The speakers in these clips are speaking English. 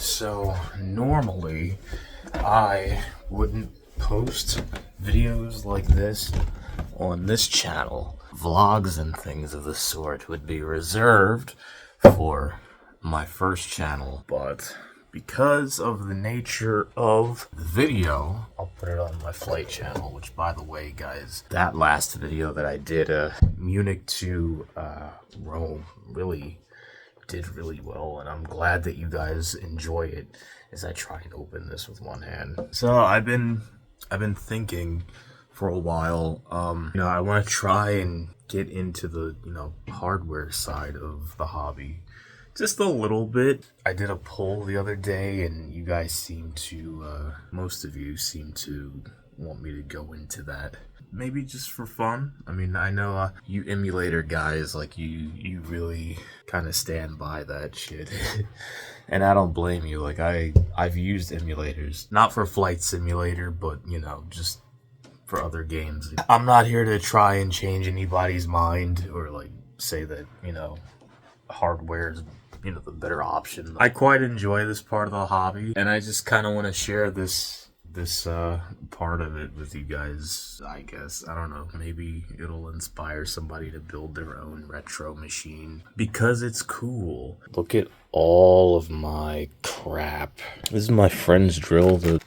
So normally I wouldn't post videos like this on this channel. Vlogs and things of the sort would be reserved for my first channel, but because of the nature of the video, I'll put it on my flight channel, which, by the way, guys, that last video that I did, Munich to Rome, really did really well, and I'm glad that you guys enjoy it as I try and open this with one hand. So I've been thinking for a while, I want to try and get into the, hardware side of the hobby. Just a little bit. I did a poll the other day, and you guys seem to, most of you seem to want me to go into that. Maybe just for fun. I mean, I know you emulator guys, like, you really kind of stand by that shit. And I don't blame you. Like, I've used emulators. Not for Flight Simulator, but, just for other games. I'm not here to try and change anybody's mind or, like, say that, hardware is the better option. I quite enjoy this part of the hobby, and I just kind of want to share this part of it with you guys. I guess, I don't know, maybe it'll inspire somebody to build their own retro machine because it's cool. Look at all of my crap. This is my friend's drill that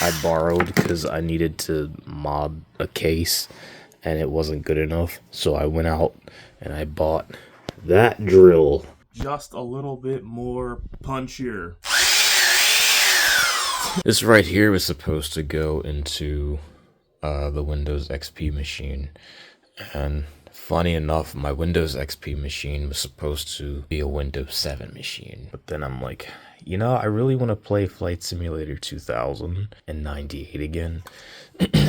I borrowed because I needed to mod a case and it wasn't good enough, so I went out and I bought that drill. Just a little bit more punchier. This right here was supposed to go into the Windows XP machine, and funny enough, my Windows XP machine was supposed to be a Windows 7 machine. But then I'm like, I really want to play Flight Simulator 2098 again.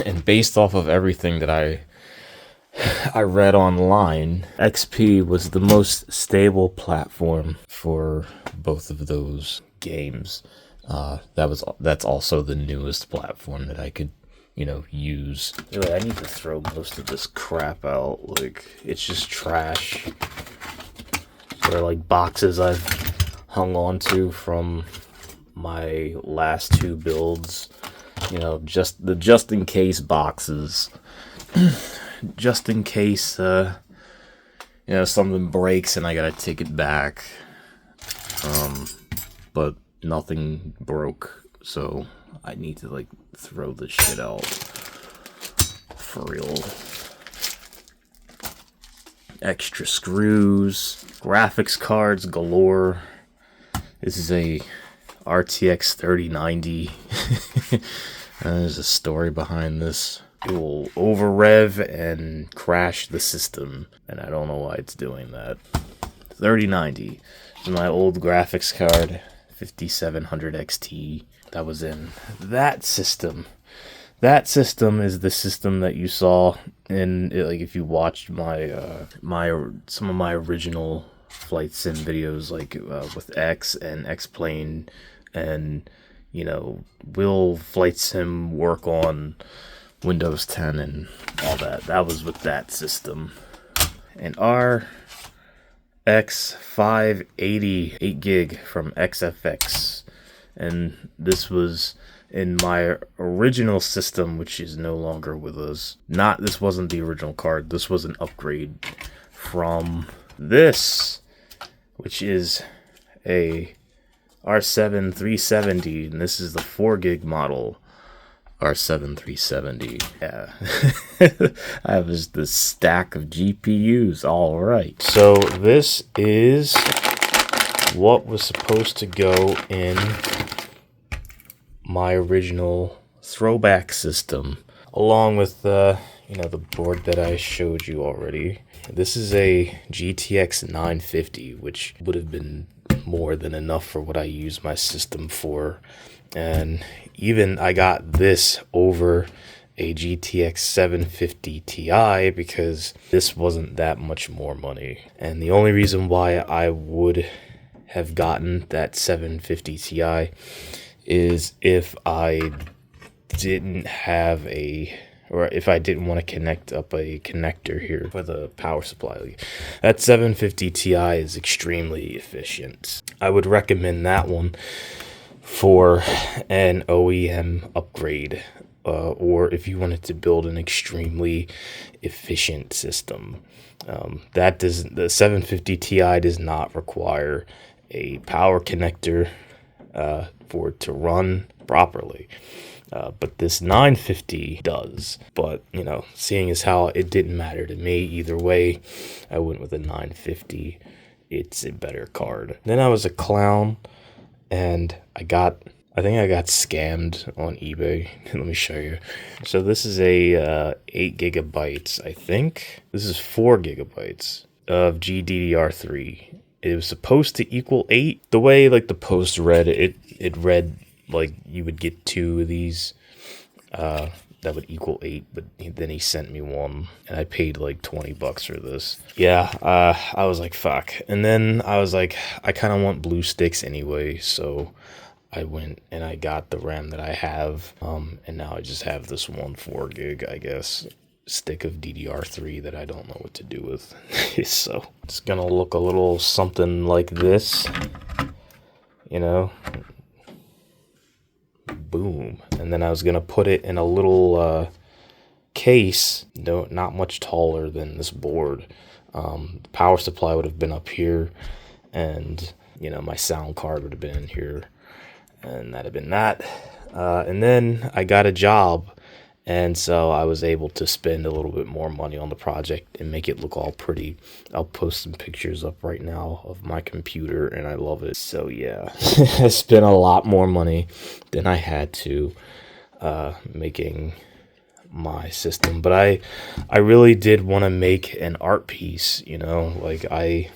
And based off of everything that I read online, XP was the most stable platform for both of those games. That's also the newest platform that I could, use. Anyway, I need to throw most of this crap out. Like, it's just trash. Or like boxes I've hung on to from my last two builds. Just the just in case boxes. Just in case, something breaks and I gotta take it back. But nothing broke, so I need to, like, throw this shit out. For real. Extra screws. Graphics cards galore. This is a RTX 3090. There's a story behind this. It will over-rev and crash the system, and I don't know why it's doing that. 3090 is my old graphics card, 5700 XT. That was in that system. That system is the system that you saw in, like, if you watched my some of my original flight sim videos, like with X and X-Plane, and will flight sim work on Windows 10 and all that. That was with that system. And our X580 8 gig from XFX. And this was in my original system, which is no longer with us. This wasn't the original card. This was an upgrade from this, which is a R7 370, and this is the 4 gig model. R7 370. Yeah. I have this stack of GPUs. Alright. So this is what was supposed to go in my original throwback system, along with the board that I showed you already. This is a GTX 950, which would have been more than enough for what I use my system for. And even I got this over a GTX 750 Ti because this wasn't that much more money. And the only reason why I would have gotten that 750 Ti is if I didn't have a or if I didn't want to connect up a connector here for the power supply. That 750 Ti is extremely efficient. I would recommend that one for an OEM upgrade, or if you wanted to build an extremely efficient system. The 750 Ti does not require a power connector for it to run properly. But this 950 does. But, you know, seeing as how it didn't matter to me either way, I went with a 950. It's a better card. Then I was a clown, and I think I got scammed on eBay. Let me show you. So this is a 8 gigabytes, I think. This is 4 gigabytes of GDDR3. It was supposed to equal 8. The way like the post read, it read like you would get 2 of these that would equal 8, but then he sent me one, and I paid like $20 for this. Yeah, I was like, fuck. And then I was like, I kind of want blue sticks anyway, so I went and I got the RAM that I have, and now I just have this 4 gig, I guess, stick of DDR3 that I don't know what to do with. So it's gonna look a little something like this, you know. Boom. And then I was gonna put it in a little case, not much taller than this board. The power supply would have been up here, and you know, my sound card would have been in here, and that'd have been that. And then I got a job, and so I was able to spend a little bit more money on the project and make it look all pretty. I'll post some pictures up right now of my computer, and I love it. So yeah, I spent a lot more money than I had to making my system. But I really did want to make an art piece, you know, like I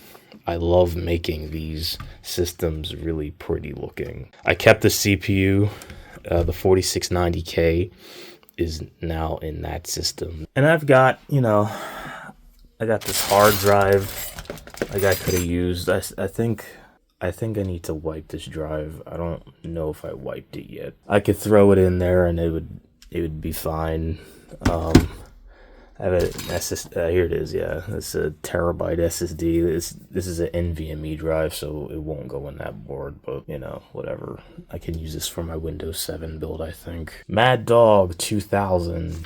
love making these systems really pretty looking. I kept the CPU, the 4690K is now in that system. And I've got, you know, I got this hard drive like I could have used. I think I need to wipe this drive. I don't know if I wiped it yet. I could throw it in there and it would be fine. I have an SSD, here it is, yeah. It's a terabyte SSD. This is an NVMe drive, so it won't go in that board, but, you know, whatever. I can use this for my Windows 7 build, I think. Mad Dog 2000.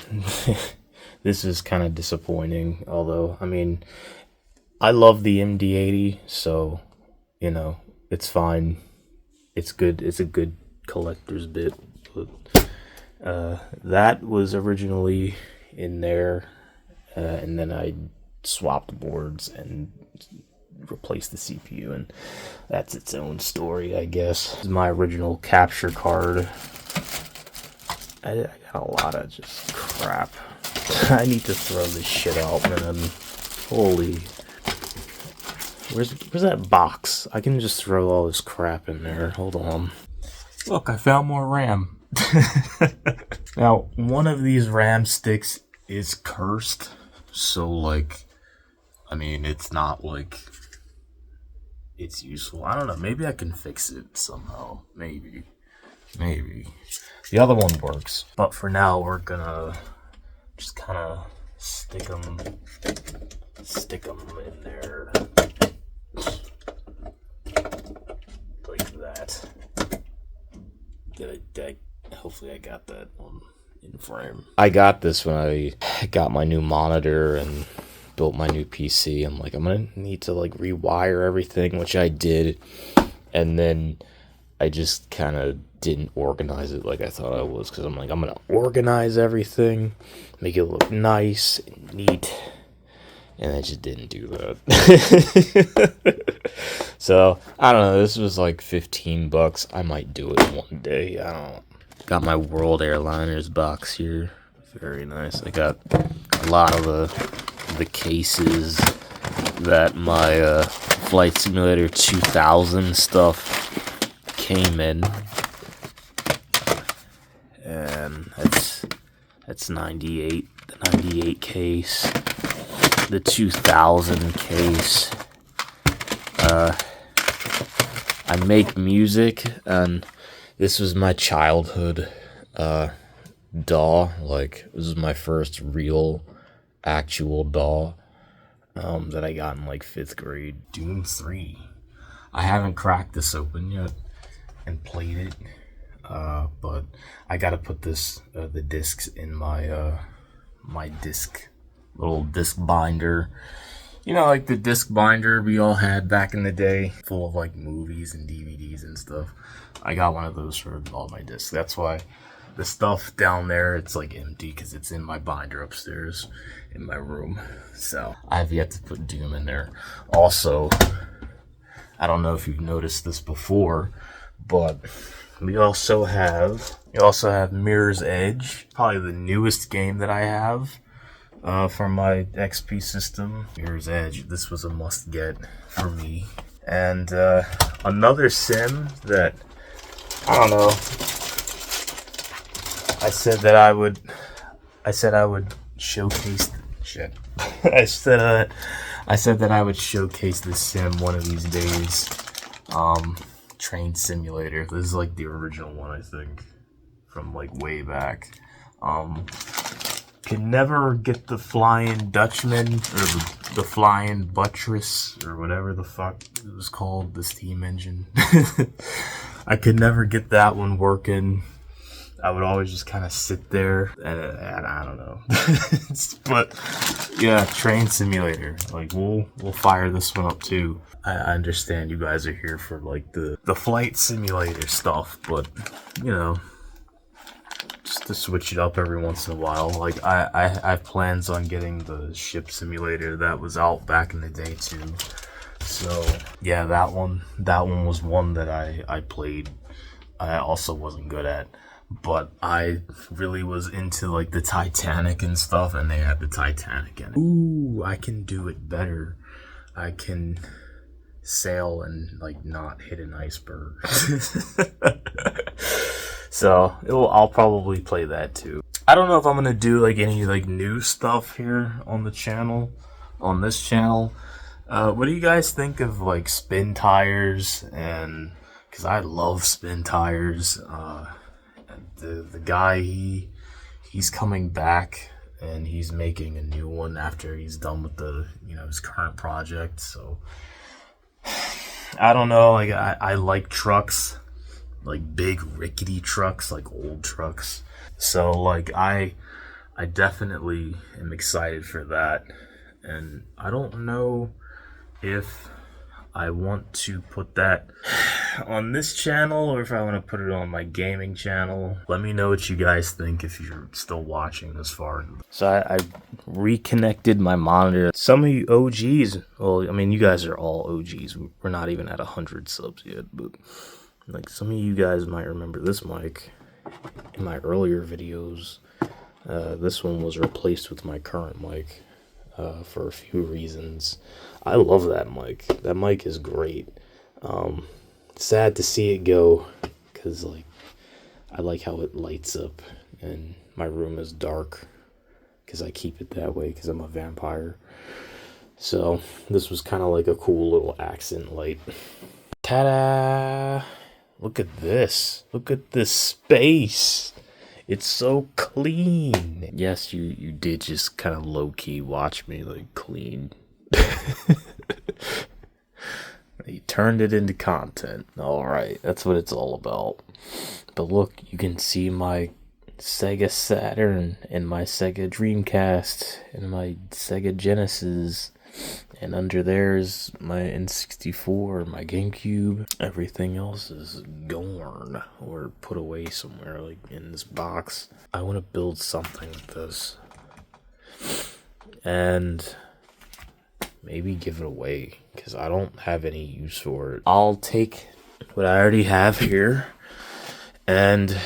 This is kind of disappointing, although, I mean, I love the MD80, so, you know, it's fine. It's good. It's a good collector's bit, but that was originally in there. And then I swapped boards and replaced the CPU, and that's its own story, I guess. This is my original capture card. I got a lot of just crap. I need to throw this shit out, man. Holy. Where's that box? I can just throw all this crap in there. Hold on. Look, I found more RAM. Now, one of these RAM sticks is cursed. So, like, I mean, it's not like it's useful. I don't know. Maybe I can fix it somehow. Maybe. The other one works. But for now, we're gonna just kind of stick them in there. Like that. Hopefully I got that on in frame. I got this when I got my new monitor and built my new PC. I'm like, I'm gonna need to like rewire everything, which I did, and then I just kind of didn't organize it like I thought I was, because I'm like, I'm gonna organize everything, make it look nice and neat, and I just didn't do that. So I don't know, this was like $15. I might do it one day. I don't know. Got my World Airliners box here. Very nice. I got a lot of the cases that my Flight Simulator 2000 stuff came in. And that's 98. The 98 case. The 2000 case. I make music, and this was my childhood DAW. Like, this is my first real, actual DAW that I got in like 5th grade. Doom 3. I haven't cracked this open yet and played it, but I gotta put this the discs in my my little disc binder. You know, like the disc binder we all had back in the day, full of like movies and DVDs and stuff. I got one of those for all my discs. That's why the stuff down there, it's like empty because it's in my binder upstairs in my room. So I have yet to put Doom in there. Also, I don't know if you've noticed this before, but we also have Mirror's Edge, probably the newest game that I have for my XP system. Mirror's Edge, this was a must get for me. And another sim that, I don't know, I said I would showcase shit. I said that I would showcase this sim one of these days. Train Simulator. This is like the original one, I think, from like way back. Can never get the Flying Dutchman or the Flying Buttress or whatever the fuck it was called, the steam engine. I could never get that one working. I would always just kind of sit there and I don't know. But yeah, Train Simulator. Like we'll fire this one up too. I understand you guys are here for like the flight simulator stuff, but you know, just to switch it up every once in a while. Like I have plans on getting the ship simulator that was out back in the day too. So yeah, that one was one that I played. I also wasn't good at, but I really was into like the Titanic and stuff, and they had the Titanic in it. Ooh, I can do it better. I can sail and like not hit an iceberg. So I'll probably play that too. I don't know if I'm gonna do like any like new stuff here on the channel, on this channel. What do you guys think of like spin tires? And because I love spin tires. The guy, he's coming back and he's making a new one after he's done with his current project. So I don't know, like I like trucks, like big rickety trucks, like old trucks. So like I definitely am excited for that. And I don't know if I want to put that on this channel or if I want to put it on my gaming channel. Let me know what you guys think if you're still watching this far. So I reconnected my monitor. Some of you OGs, well, I mean, you guys are all OGs. We're not even at 100 subs yet, but like some of you guys might remember this mic in my earlier videos. This one was replaced with my current mic. For a few reasons. I love that mic. That mic is great. Sad to see it go, because like I like how it lights up and my room is dark because I keep it that way because I'm a vampire. So this was kind of like a cool little accent light. Ta-da! Look at this. Look at this space. It's so clean. Yes, you did just kind of low-key watch me, like, clean. You turned it into content. Alright, that's what it's all about. But look, you can see my Sega Saturn and my Sega Dreamcast and my Sega Genesis. And under there is my N64, my GameCube. Everything else is gone or put away somewhere, like in this box. I want to build something with this. And maybe give it away, because I don't have any use for it. I'll take what I already have here, and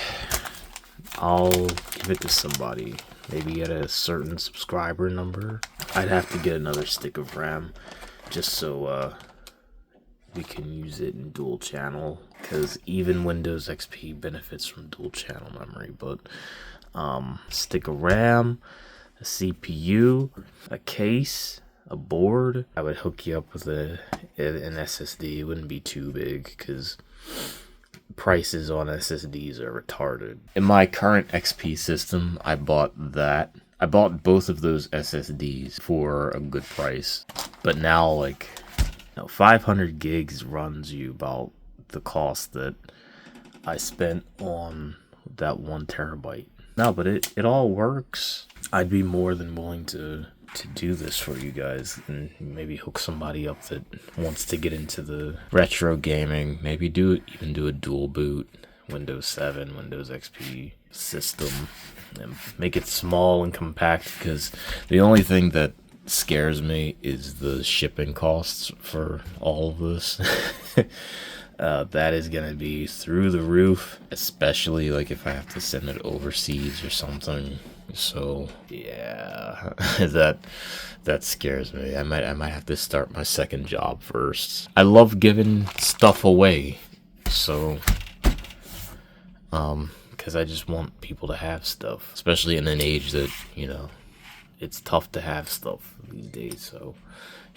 I'll give it to somebody. Maybe at a certain subscriber number. I'd have to get another stick of RAM just so we can use it in dual channel, because even Windows XP benefits from dual channel memory. But stick of RAM, a CPU, a case, a board. I would hook you up with an SSD. It wouldn't be too big, because prices on SSDs are retarded. In my current XP system, I bought that. I bought both of those SSDs for a good price. But now, like, 500 gigs runs you about the cost that I spent on that 1 terabyte. No, but it all works. I'd be more than willing to do this for you guys and maybe hook somebody up that wants to get into the retro gaming. Maybe even do a dual boot Windows 7, Windows XP system and make it small and compact, because the only thing that scares me is the shipping costs for all of this. That is gonna be through the roof, especially like if I have to send it overseas or something. So yeah, that scares me. I might have to start my second job first. I love giving stuff away, so because I just want people to have stuff, especially in an age that, it's tough to have stuff these days. So,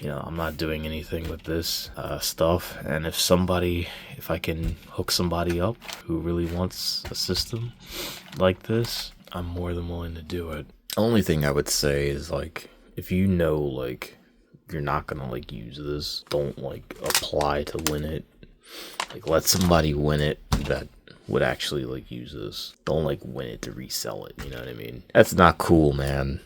I'm not doing anything with this stuff. And if I can hook somebody up who really wants a system like this, I'm more than willing to do it. Only thing I would say is, like, if you're not gonna use this, don't apply to win it. Let somebody win it that would actually use this. Don't win it to resell it, you know what I mean? That's not cool, man.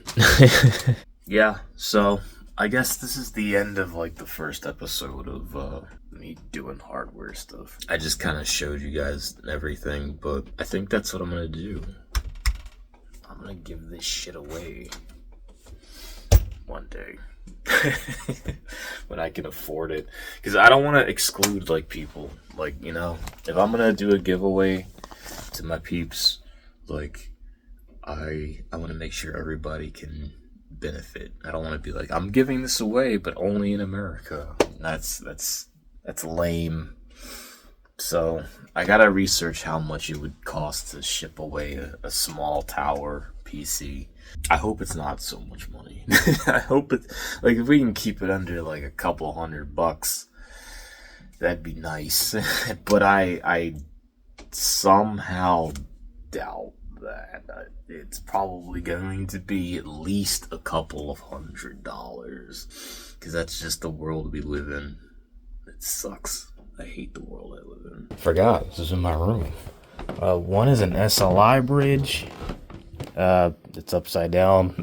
Yeah, so I guess this is the end of the first episode of me doing hardware stuff. I just kind of showed you guys everything, but I think that's what I'm gonna do. I'm gonna give this shit away one day. When I can afford it, because I don't want to exclude people. If I'm gonna do a giveaway to my peeps, I want to make sure everybody can benefit. I don't want to be I'm giving this away, but only in America. That's lame. So I gotta research how much it would cost to ship away a small tower PC. I hope it's not so much money. I hope it, if we can keep it under a couple $100, that'd be nice. But I somehow doubt that. It's probably going to be at least a couple of $100, because that's just the world we live in. It sucks. I hate the world I live in. Forgot, this is in my room. One is an SLI bridge. It's upside down.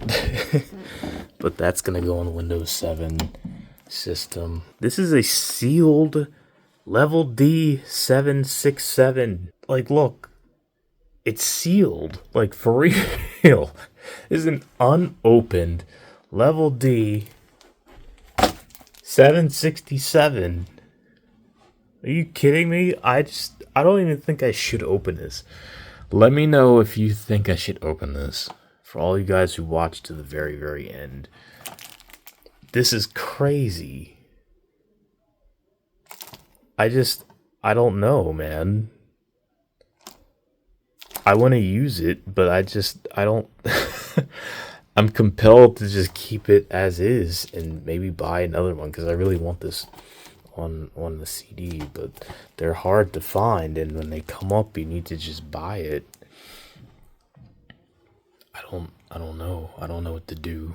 But that's gonna go on Windows 7 system. This is a sealed level D 767. Look, it's sealed. For real. This is an unopened level D 767. Are you kidding me? I don't even think I should open this. Let me know if you think I should open this. For all you guys who watched to the very, very end. This is crazy. I don't know, man. I want to use it, but I don't... I'm compelled to just keep it as is and maybe buy another one, because I really want this on the CD, but they're hard to find, and when they come up you need to just buy it. I don't know what to do.